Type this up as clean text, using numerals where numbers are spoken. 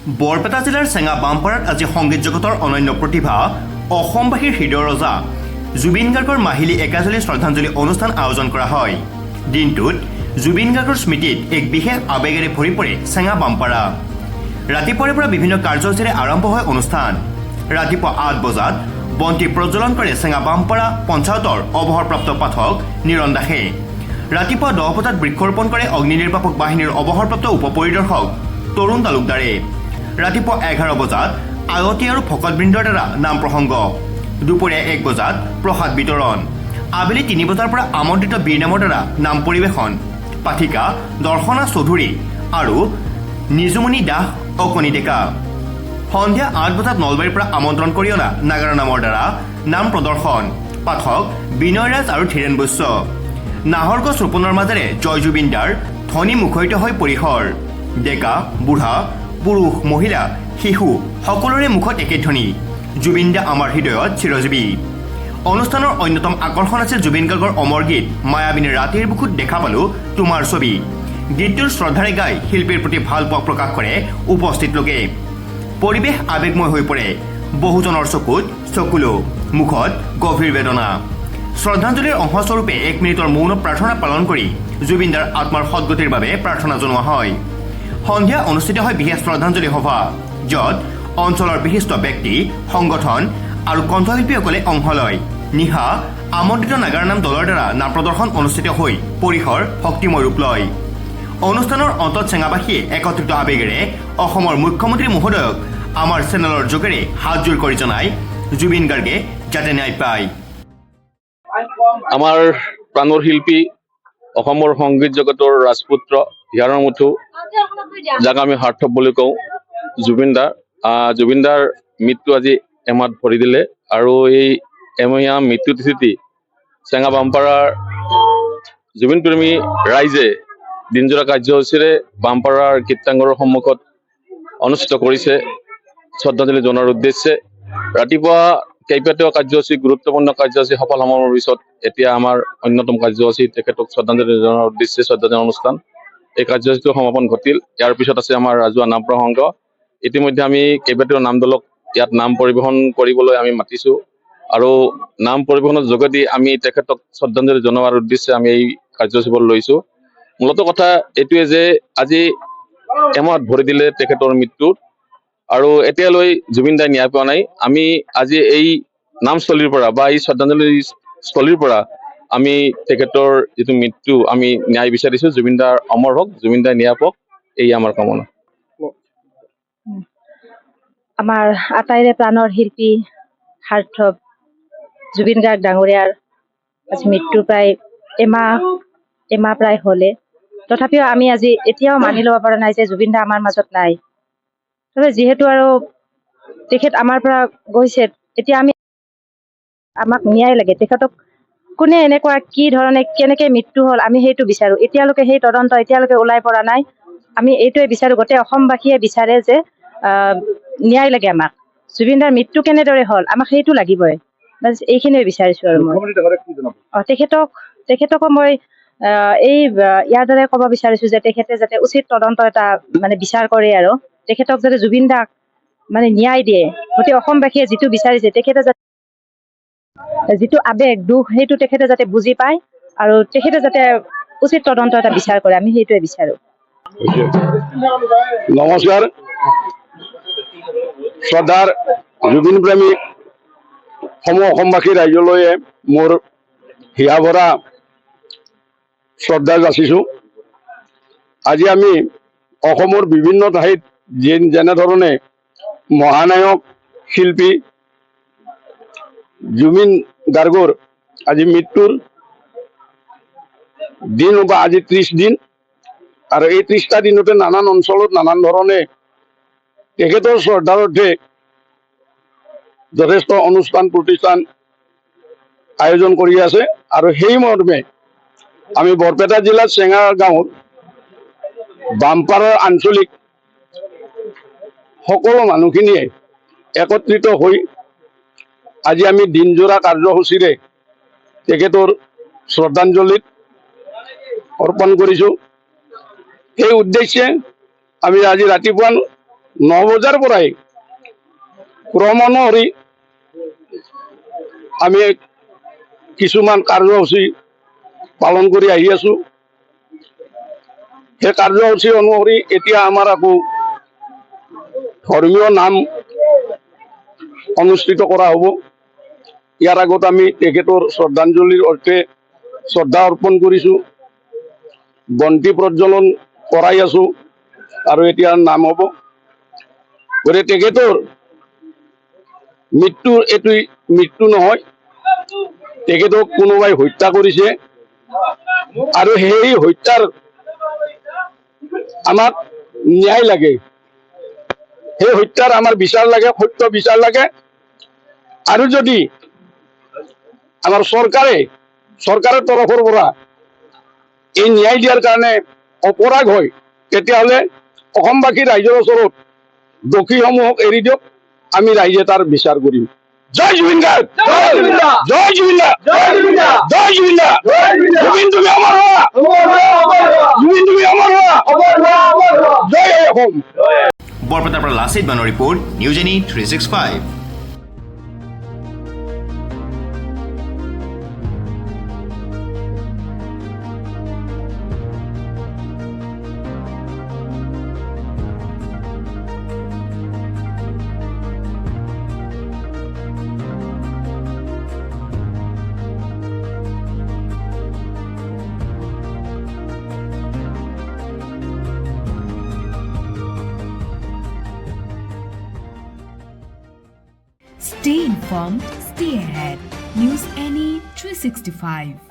বৰপেটা জিলাৰ চেঙা বামপাৰাত আজি সংগীত জগতৰ অনন্য প্ৰতিভা অসমবাসীৰ হৃদয় ৰজা জুবিন গাৰ্গৰ মাহিলী একাজলি শ্ৰদ্ধাঞ্জলি অনুষ্ঠান আয়োজন কৰা হয়। দিনটোত জুবিন গাৰ্গৰ স্মৃতিত এক বিশেষ আৱেগেৰে ভৰি পৰে চেঙা বামপাৰা। ৰাতিপুৱাৰে পৰা বিভিন্ন কাৰ্যসূচীৰে আৰম্ভ হয় অনুষ্ঠান। ৰাতিপুৱা ৮ বজাত বন্তি প্ৰজ্বলন কৰে চেঙা বামপাৰা পঞ্চায়তৰ অৱসৰপ্ৰাপ্ত পাঠক নিৰণ দাসে। ৰাতিপুৱা 10 বজাত বৃক্ষৰোপণ কৰে অগ্নি নিৰ্বাপক বাহিনীৰ অৱসৰপ্ৰাপ্ত উপ পৰিদৰ্শক তৰুণ তালুকদাৰে। ৰাতিপুৱা 11 বজাত আয়তী আৰু ভকতবৃন্দৰ দ্বাৰা নাম প্ৰসংগ। দুপৰীয়া 1 বজাত প্ৰসাদ বিতৰণ। আবেলি 3 বজাৰ পৰা আমন্ত্ৰিত বীৰ নামৰ দ্বাৰা নাম পৰিৱেশন। পাঠিকা দৰ্শনা চৌধুৰী আৰু নিজুমণি দাস অকণি ডেকা। সন্ধিয়া 8 বজাত নলবাৰীৰ পৰা আমন্ত্ৰণ কৰি অনা নাগাৰা নামৰ দ্বাৰা নাম প্ৰদৰ্শন। পাঠক বিনয় ৰাজ আৰু ধীৰেণ বৈশ্য। নাহৰ গছ ৰোপণৰ মাজেৰে জয় জুবিন দাৰ ধ্বনি মুখৰিত হৈ পৰিসৰ। ডেকা বুঢ়া পুৰুষ মহিলা শিশু সকলোৰে মুখত একে ধ্বনি জুবিন দা আমাৰ হৃদয়ত চিৰজীৱী। অনুষ্ঠানৰ অন্যতম আকৰ্ষণ আছিল জুবিন গাৰ্গৰ অমৰ গীত মায়াবিনী ৰাতিৰ বুকুত দেখা পালো তোমাৰ ছবি। গীতটোৰ শ্ৰদ্ধাৰে গাই শিল্পীৰ প্ৰতি ভালপোৱা প্ৰকাশ কৰে উপস্থিত লোকে। পৰিৱেশ আৱেগময় হৈ পৰে। বহুজনৰ চকুত চকুলো মুখত গভীৰ বেদনা। শ্ৰদ্ধাঞ্জলিৰ অংশস্বৰূপে 1 মিনিটৰ মৌন প্ৰাৰ্থনা পালন কৰি জুবিন দাৰ আত্মাৰ সদ্গতিৰ বাবে প্ৰাৰ্থনা জনোৱা হয়। সন্ধিয়া অনুষ্ঠিত হয় বিশেষ শ্ৰদ্ধাঞ্জলি সভা, য'ত অঞ্চলৰ বিশিষ্ট ব্যক্তি সংগঠন আৰু কণ্ঠশিল্পীসকলে অংশ লয়। নিশা আমন্ত্ৰিত নাগাৰা নাম দলৰ দ্বাৰা নাম প্ৰদৰ্শন অনুষ্ঠিত হৈ পৰিসৰ শক্তিময় ৰূপ লয়। অনুষ্ঠানৰ অন্তত চেঙাবাসীয়ে একত্ৰিত আৱেগেৰে অসমৰ মুখ্যমন্ত্ৰী মহোদয়ক আমাৰ চেনেলৰ যোগেৰে হাতযোৰ কৰি জনায় জুবিন গাৰ্গে যাতে ন্যায় পায়। আমাৰ প্ৰাণৰ শিল্পী অসমৰ সংগীত জগতৰ ৰাজপুত্ৰ হিয়াৰৰ মুঠু, যাক আমি সাৰ্থক বুলি কওঁ, জুবিন দাৰ মৃত্যু আজি এমাহত ভৰি দিলে। আৰু এই এমহীয়া মৃত্যু তিথিটি চেঙা বামপাৰাৰ জুবিন প্ৰেমী ৰাইজে দিনজোৰা কাৰ্যসূচীৰে বামপাৰাৰ কীৰ্তাংগৰৰ সন্মুখত অনুষ্ঠিত কৰিছে শ্ৰদ্ধাঞ্জলি জনোৱাৰ উদ্দেশ্যে। ৰাতিপুৱা কেইবাটাও কাৰ্যসূচী, গুৰুত্বপূৰ্ণ কাৰ্যসূচী সফল সমাপনৰ পিছত এতিয়া আমাৰ অন্যতম কাৰ্যসূচী তেখেতক শ্ৰদ্ধাঞ্জলি জনোৱাৰ উদ্দেশ্যে শ্ৰদ্ধাঞ্জলি অনুষ্ঠান। এই কাৰ্যসূচীটো সমাপন ঘটিল। ইয়াৰ পিছত আছে আমাৰ ৰাজহুৱা নাম প্ৰসংগ। ইতিমধ্যে আমি কেইবাটাও নাম দলক ইয়াত নাম পৰিৱেশন কৰিবলৈ আমি মাতিছো আৰু নাম পৰিৱেশনৰ যোগেদি আমি তেখেতক শ্ৰদ্ধাঞ্জলি জনোৱাৰ উদ্দেশ্যে আমি এই কাৰ্যসূচীবোৰ লৈছো। মূলত কথা এইটোৱে যে আজি এমাহত ভৰি দিলে তেখেতৰ মৃত্যুত, আৰু এতিয়ালৈ জুবিন দাই ন্যায় পোৱা নাই। আমি আজি এই নামস্থলীৰ পৰা বা এই শ্ৰদ্ধাঞ্জলি স্থলীৰ পৰা আমি তেখেতৰ যিটো মৃত্যু আমি ন্যায় বিচাৰিছো। জুবিন দাৰ অমৰ হওক, জুবিন দাই ন্যায় পাওক, এই আমাৰ কামনা। আমাৰ আটাইৰে প্ৰাণৰ শিল্পী সাৰ্থক জুবিন গাৰ্গ ডাঙৰীয়াৰ আজি মৃত্যু প্ৰায় এমাহ প্ৰায় হ'লে। তথাপিও আমি আজি এতিয়াও মানি ল'ব পৰা নাই যে জুবিন দা আমাৰ মাজত নাই। যিহেতু আৰু তেখেত আমাৰ পৰা গৈছে, এতিয়া আমাক ন্যায় লাগে। তেখেতক কোনে এনেকুৱা কি ধৰণে কেনেকে মৃত্যু হ'ল আমি সেইটো বিচাৰো। এতিয়ালৈকে সেই তদন্ত এতিয়ালৈকে ওলাই পৰা নাই। আমি এইটোৱে বিচাৰো, গোটেই অসমবাসীয়ে বিচাৰে যে ন্যায় লাগে আমাক। জুবিন দাৰ মৃত্যু কেনেদৰে হ'ল আমাক সেইটো লাগিবই। এইখিনিয়ে বিচাৰিছো। আৰু মই তেখেতকো মই ইয়াৰ দ্বাৰাই ক'ব বিচাৰিছো যে তেখেতে যাতে উচিত তদন্ত এটা বিচাৰ কৰে আৰু তেখেতক যাতে জুবিন দাক ন্যায় দিয়ে। গোটেই অসমবাসীয়ে যিটো বিচাৰিছে, তেখেতে যাতে যিটো আৱেগ দুখ সেইটো তেখেতে যাতে বুজি পায় আৰু তেখেতে যাতে উচিত তদন্ত এটা বিচাৰ কৰে, আমি সেইটোৱে বিচাৰো। নমস্কাৰ। শ্ৰদ্ধাৰ জুবিন প্ৰেমী অসমবাসী ৰাইজলৈয়ে মোৰ হিয়া ভৰা শ্ৰদ্ধা যাচিছো। আজি আমি অসমৰ বিভিন্ন ঠাইত যেনেধৰণে মহানায়ক শিল্পী জুবিন গাৰ্গৰ আজি মৃত্যুৰ দিন বা আজি 30 দিন, আৰু এই 30টা দিনতে নানান অঞ্চলত নানান ধৰণে তেখেতৰ শ্ৰদ্ধাৰ্থে যথেষ্ট অনুষ্ঠান প্ৰতিষ্ঠান আয়োজন কৰি আছে। আৰু সেই মৰ্মে আমি বৰপেটা জিলাৰ চেঙা গাঁৱত বামপাৰাৰ আঞ্চলিক সকলো মানুহখিনিয়ে একত্ৰিত হৈ আজি আমি দিনজোৰা কাৰ্যসূচীৰে তেখেতৰ শ্ৰদ্ধাঞ্জলিত অৰ্পণ কৰিছো। সেই উদ্দেশ্যে আমি আজি ৰাতিপুৱা 9 বজাৰ পৰাই ক্ৰম অনুসৰি আমি কিছুমান কাৰ্যসূচী পালন কৰি আহি আছো। সেই কাৰ্যসূচী অনুসৰি এতিয়া আমাৰ আকৌ ধৰ্মীয় নাম অনুষ্ঠিত কৰা হ'ব। ইয়াৰ আগত আমি তেখেতৰ শ্ৰদ্ধাঞ্জলিৰ অৰ্থে শ্ৰদ্ধা অৰ্পণ কৰিছো, বন্তি প্ৰজ্বলন কৰাই আছো আৰু এতিয়া নাম হ'ব। গতিকে তেখেতৰ মৃত্যু এইটো মৃত্যু নহয়, তেখেতক কোনোবাই হত্যা কৰিছে আৰু সেই হত্যাৰ আমাক ন্যায় লাগে, সেই হত্যাৰ আমাৰ বিচাৰ লাগে, সত্য বিচাৰ লাগে। আৰু যদি আমাৰ চৰকাৰৰ তৰফৰ পৰা এই ন্যায় দিয়াৰ কাৰণে অপৰাগ হয়, তেতিয়াহ'লে অসমবাসী ৰাইজৰ ওচৰত দোষীসমূহক এৰি দিয়ক, আমি ৰাইজে তাৰ বিচাৰ কৰিম। জয় জুবিন গাৰ্গ, জয় জুবিন গাৰ্গ, জয় জুবিন গাৰ্গ, জয় জুবিন গাৰ্গ, জয় জুবিন গাৰ্গ, জুবিন তুমি অমৰ হোৱা, জুবিন তুমি অমৰ হোৱা, জয় অসম। বৰপেটাৰ পৰা লাচিত বানৰ report, news any 365। Stay informed, stay ahead. News Any 365.